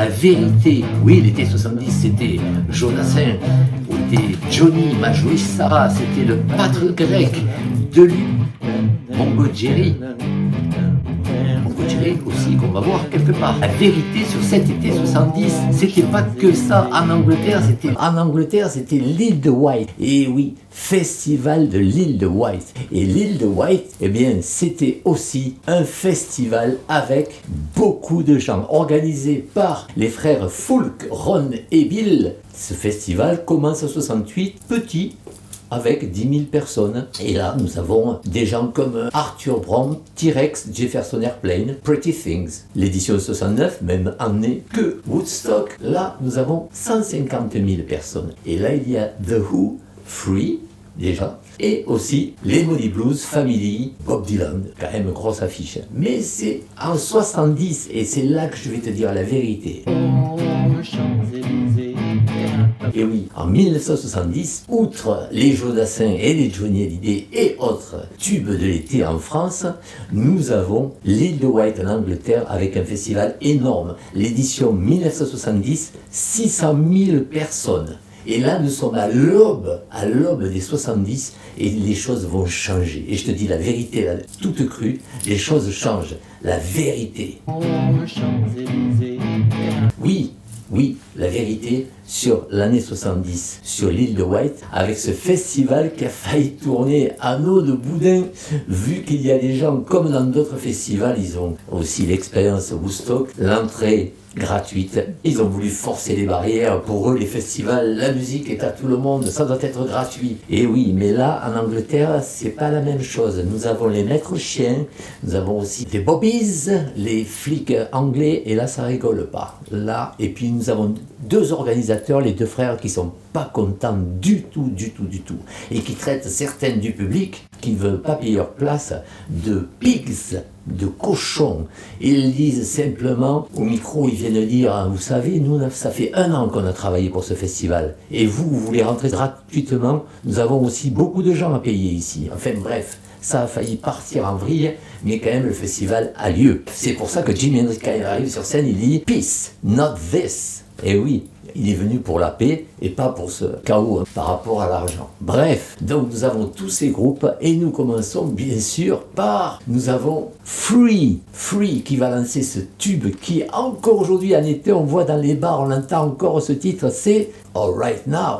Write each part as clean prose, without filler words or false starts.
la vérité. Oui, l'été 70, c'était Jodassin, c'était Johnny Majouissa, c'était le pâtre grec de lui, Mongo Jerry. Aussi qu'on va voir quelque part. La vérité sur cet été 70, c'était pas que ça en Angleterre, c'était l'île de Wight. Et oui, festival de l'île de Wight. Et l'île de Wight, eh bien, c'était aussi un festival avec beaucoup de gens, organisé par les frères Fulk, Ron et Bill. Ce festival commence en 68, petit, avec 10 000 personnes. Et là, nous avons des gens comme Arthur Brown, T-Rex, Jefferson Airplane, Pretty Things. L'édition 69, même année que Woodstock. Là, nous avons 150 000 personnes. Et là, il y a The Who, Free, déjà, et aussi les Moody Blues, Family, Bob Dylan, quand même grosse affiche. Mais c'est en 70, et c'est là que je vais te dire la vérité. Et oui, en 1970, outre les Jodassin et les Johnny Hallyday et autres tubes de l'été en France, nous avons l'île de Wight en Angleterre avec un festival énorme. L'édition 1970, 600 000 personnes. Et là, nous sommes à l'aube des 70 et les choses vont changer. Et je te dis la vérité, là, toute crue, les choses changent. La vérité. Oui, la vérité sur l'année 70, sur l'île de Wight, avec ce festival qui a failli tourner à eau de boudin, vu qu'il y a des gens, comme dans d'autres festivals, ils ont aussi l'expérience Woodstock, l'entrée gratuite. Ils ont voulu forcer les barrières. Pour eux, les festivals, la musique est à tout le monde, ça doit être gratuit. Et oui, mais là, en Angleterre, c'est pas la même chose. Nous avons les maîtres chiens, nous avons aussi les bobbies, les flics anglais, et là, ça rigole pas. Là, et puis nous avons deux organisateurs, les deux frères, qui sont pas contents du tout, et qui traitent certaines du public qui ne veulent pas payer leur place de pigs, de cochons. Ils disent simplement, au micro, ils viennent dire, vous savez, nous, ça fait 1 an qu'on a travaillé pour ce festival, et vous voulez rentrer gratuitement, nous avons aussi beaucoup de gens à payer ici. Enfin bref, ça a failli partir en vrille, mais quand même le festival a lieu. C'est pour ça que Jimi Hendrix, quand il arrive sur scène, il dit « Peace, not this ». Et oui, il est venu pour la paix et pas pour ce chaos par rapport à l'argent. Bref, donc nous avons tous ces groupes et nous commençons bien sûr par, nous avons Free qui va lancer ce tube qui encore aujourd'hui en été, on voit dans les bars, on entend encore ce titre, c'est All Right Now.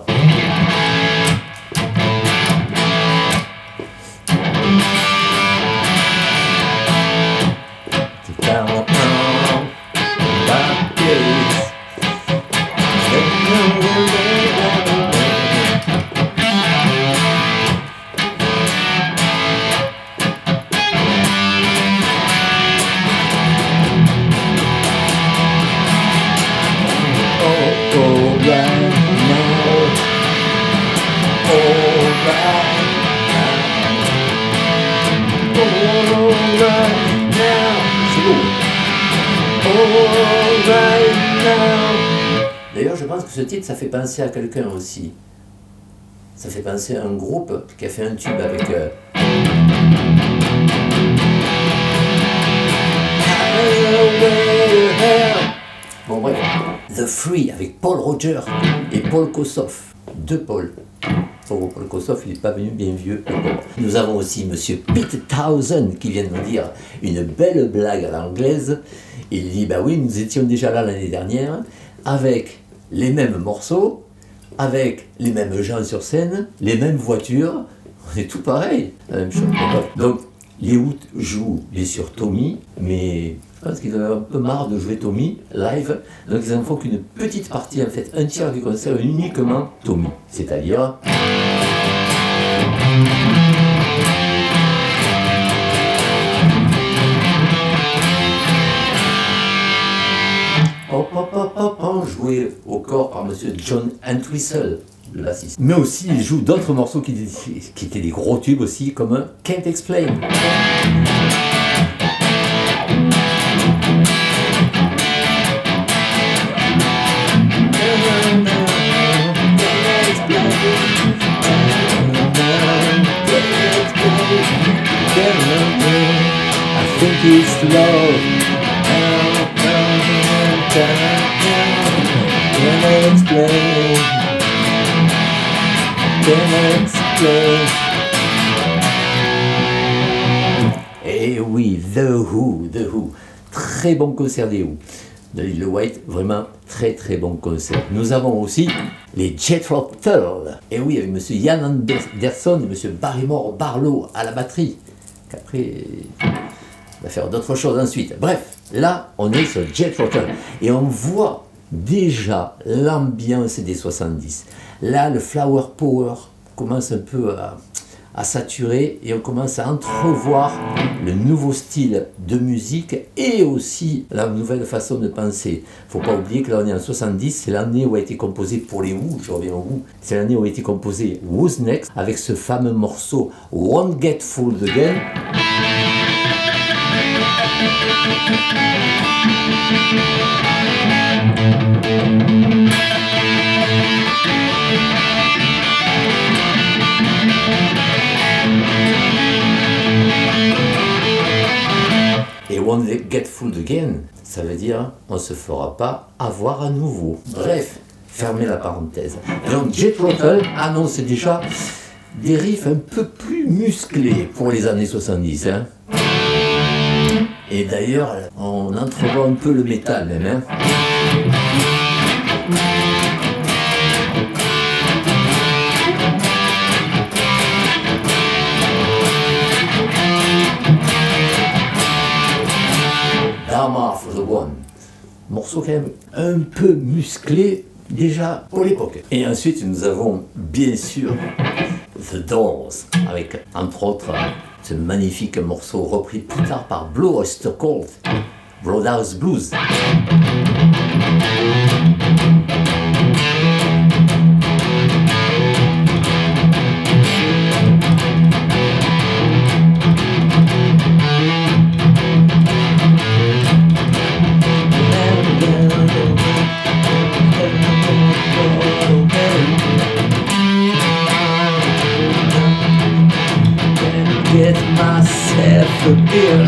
D'ailleurs, je pense que ce titre, ça fait penser à quelqu'un aussi. Ça fait penser à un groupe qui a fait un tube avec... Bon, bref. The Free avec Paul Roger et Paul Kossoff. Deux Paul. Paul Kossoff, il n'est pas venu bien vieux. Nous avons aussi Monsieur Pete Townsend qui vient de nous dire une belle blague à l'anglaise. Il dit, bah oui, nous étions déjà là l'année dernière, avec les mêmes morceaux, avec les mêmes gens sur scène, les mêmes voitures, on est tout pareil, la même chose. Donc, les Who jouent bien sûr Tommy, mais je pense qu'ils avaient un peu marre de jouer Tommy live, donc ils en font qu'une petite partie, en fait, un tiers du concert uniquement Tommy, c'est-à-dire... joué au corps par Monsieur John Entwistle, le bassiste. Mais aussi, il joue d'autres morceaux qui étaient des gros tubes aussi, comme Can't Explain. I think it's love. explain, can't explain. Et oui, The Who, très bon concert des Who. De l'île de White, vraiment très très bon concert. Nous avons aussi les Jethro Tull. Et oui, avec monsieur Ian Anderson et monsieur Barrymore Barlow à la batterie. Qu'après, on va faire d'autres choses ensuite. Bref, là, on est sur Jethro Tull. Et on voit déjà l'ambiance des 70. Là, le Flower Power commence un peu à saturer et on commence à entrevoir le nouveau style de musique et aussi la nouvelle façon de penser. Faut pas oublier que là on est en 70, c'est l'année où a été composé pour les Who, je reviens aux Who, c'est l'année où a été composé Who's Next avec ce fameux morceau Won't Get Fooled Again. Et Won't Get Fooled Again, ça veut dire on ne se fera pas avoir à nouveau. Bref, fermez la parenthèse. Donc Jethro Tull annonce déjà des riffs un peu plus musclés pour les années 70. Hein. Et d'ailleurs, on entrevoit un peu le métal même. Hein. Dharma for the One. Morceau quand même un peu musclé déjà pour l'époque. Et ensuite nous avons bien sûr The Doors avec entre autres ce magnifique morceau repris plus tard par Blue Oyster Cult, Roadhouse Blues. Get myself a beer.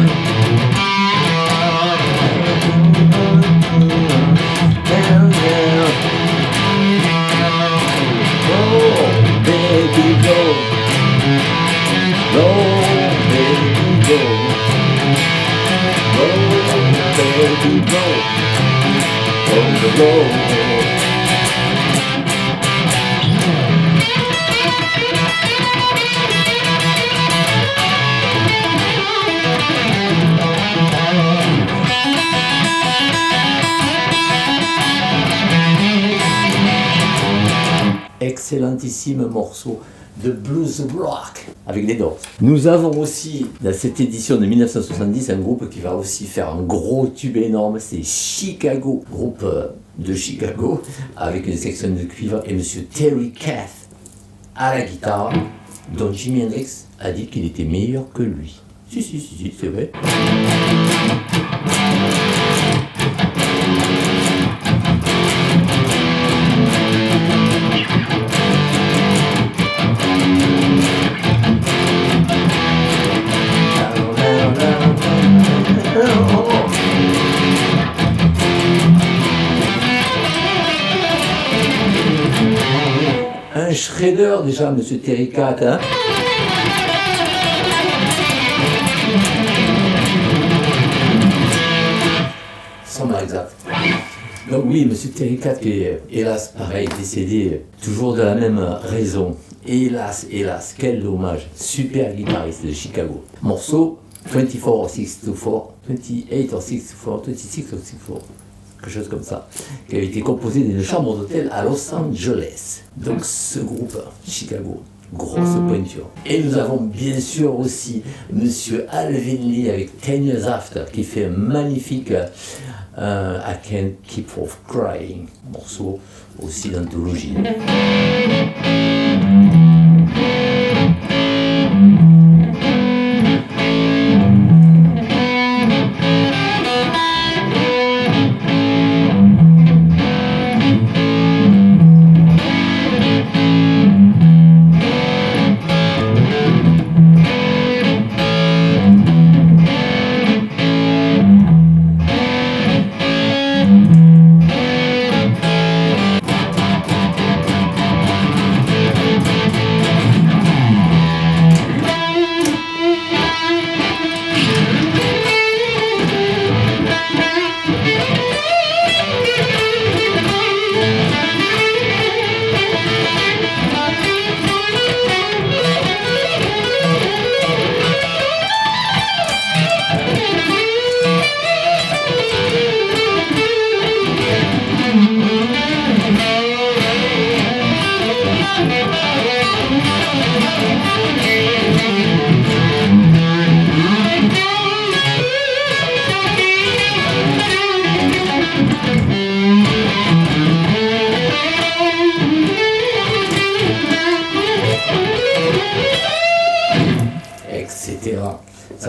Oh, baby, go. Go, baby, go. Go, baby, go. Go, go. Excellentissime morceau de blues rock avec les Doors. Nous avons aussi dans cette édition de 1970 un groupe qui va aussi faire un gros tube énorme, c'est Chicago, groupe de Chicago avec une section de cuivre et monsieur Terry Kath à la guitare, dont Jimi Hendrix a dit qu'il était meilleur que lui. Si, c'est vrai. Un shredder déjà, monsieur Terry Kath, hein. Son nom exact. Donc oui, monsieur Terry Kath qui est, hélas, pareil, décédé, toujours de la même raison. Hélas, quel dommage. Super guitariste de Chicago. Morceau 24 or 624, 28 or 624, 26 or 64. Quelque chose comme ça, qui avait été composé d'une chambre d'hôtel à Los Angeles. Donc ce groupe, Chicago, grosse pointure. Et nous avons bien sûr aussi monsieur Alvin Lee avec 10 Years After, qui fait un magnifique I Can't Keep Off Crying, morceau aussi d'anthologie.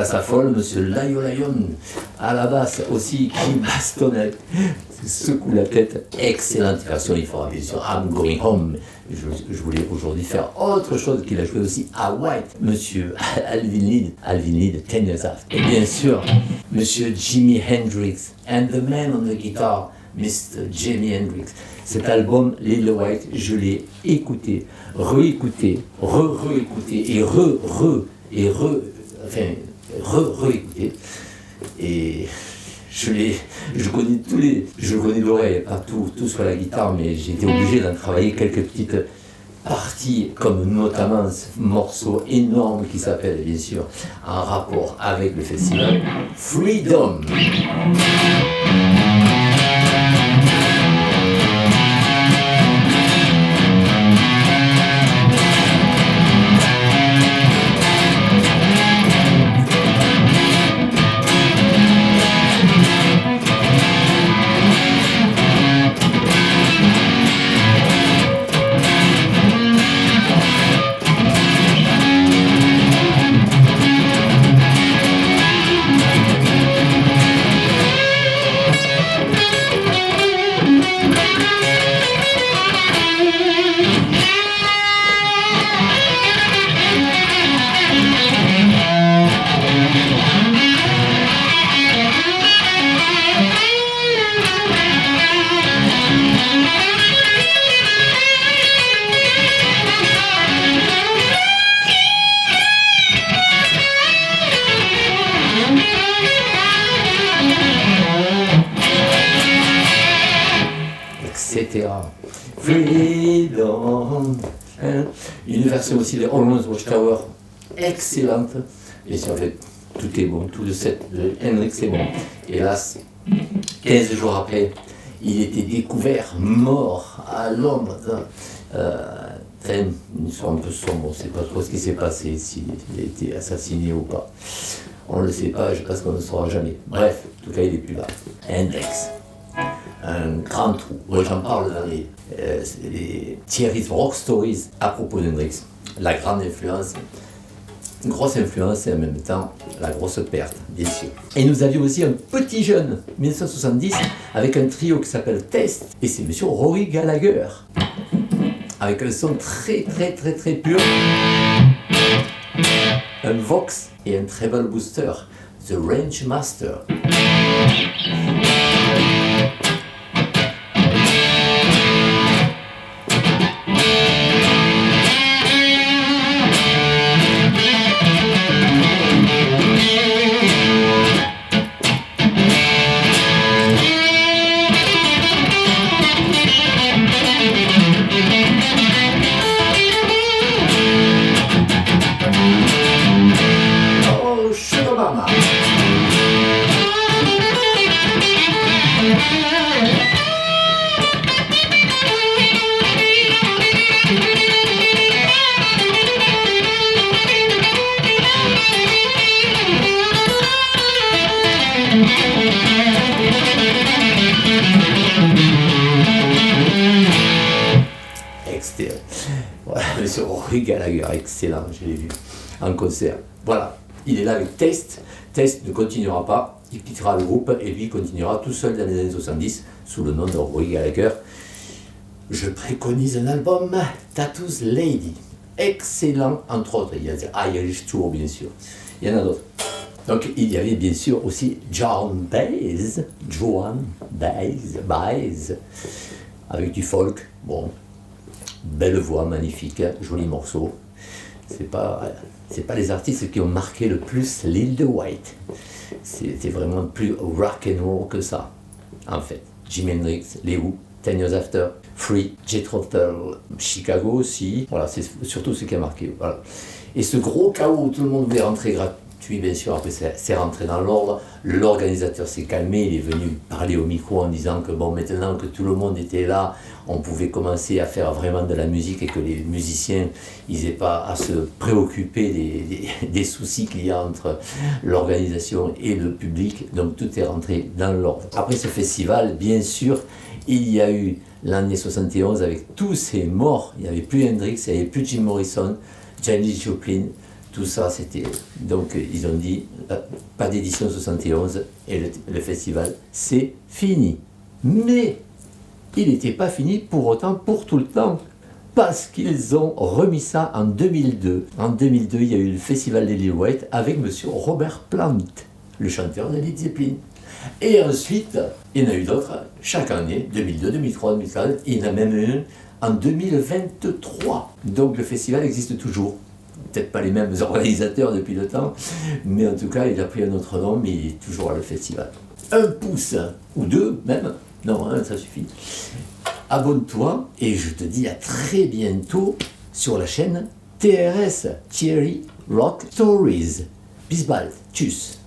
saxophone, monsieur Layo Lyon à la basse aussi, qui bastonnait, secoue la tête. Excellente version, il faudra bien sûr I'm Going Home. Je voulais aujourd'hui faire autre chose qu'il a joué aussi à White, monsieur Alvin Lee, 10 Years After. Et bien sûr, monsieur Jimi Hendrix, and the man on the guitar, Mr. Jimi Hendrix. Cet album, Little White, je l'ai écouté, réécouté et réécouté. Et je connais d'oreille, pas tout sur la guitare, mais j'ai été obligé d'en travailler quelques petites parties, comme notamment ce morceau énorme qui s'appelle, bien sûr, en rapport avec le festival, Freedom. Etc. Freedom. Une version aussi de Almost Watchtower, excellente. Et si en fait, tout est bon, tout le set de Hendrix est bon. Hélas, 15 jours après, il était découvert mort à Londres. Une histoire un peu sombre, on ne sait pas trop ce qui s'est passé, s'il a été assassiné ou pas. On ne le sait pas, je pense qu'on ne le saura jamais. Bref, en tout cas, il n'est plus là. Hendrix. Un grand trou. Ouais, j'en parle dans les Thierry's Rock Stories à propos d'Hendrix. La grande influence, une grosse influence et en même temps la grosse perte, bien sûr. Et nous avions aussi un petit jeune, 1970, avec un trio qui s'appelle Test, et c'est monsieur Rory Gallagher, avec un son très pur, un Vox et un treble booster, The Range Master. Voilà, monsieur Rory Gallagher, excellent, je l'ai vu en concert. Voilà, il est là avec Test. Test ne continuera pas, il quittera le groupe et lui continuera tout seul dans les années 70 sous le nom de Rory Gallagher. Je préconise un album, Tattoos Lady. Excellent, entre autres. Il y a Irish Tour, bien sûr. Il y en a d'autres. Donc, il y avait bien sûr aussi Joan Baez, avec du folk. Bon, belle voix, magnifique, joli morceau. C'est pas les artistes qui ont marqué le plus l'île de White. C'était vraiment plus rock and roll que ça, en fait. Jimi Hendrix, les Who, 10 Years After, Free, Jethro Tull, Chicago aussi. Voilà, c'est surtout ce qui a marqué. Voilà. Et ce gros chaos où tout le monde voulait rentrer gratuit, bien sûr, après c'est rentré dans l'ordre. L'organisateur s'est calmé, il est venu parler au micro en disant que bon, maintenant que tout le monde était là, on pouvait commencer à faire vraiment de la musique et que les musiciens, ils n'aient pas à se préoccuper des soucis qu'il y a entre l'organisation et le public. Donc tout est rentré dans l'ordre. Après ce festival, bien sûr, il y a eu l'année 71 avec tous ces morts. Il n'y avait plus Hendrix, il n'y avait plus Jim Morrison, Janis Joplin. Tout ça, c'était... Donc, ils ont dit, pas d'édition 71, et le festival, c'est fini. Mais il n'était pas fini pour autant, pour tout le temps, parce qu'ils ont remis ça en 2002. En 2002, il y a eu le festival des Lil White avec monsieur Robert Plant, le chanteur de Led Zeppelin. Et ensuite, il y en a eu d'autres, chaque année, 2002, 2003, 2004, il y en a même eu en 2023. Donc le festival existe toujours. Peut-être pas les mêmes organisateurs depuis le temps, mais en tout cas, il a pris un autre nom, mais il est toujours à le festival. Un pouce, ou deux même, non, un, ça suffit. Abonne-toi et je te dis à très bientôt sur la chaîne TRS, Thierry Rock Stories. Bis bald, tschüss.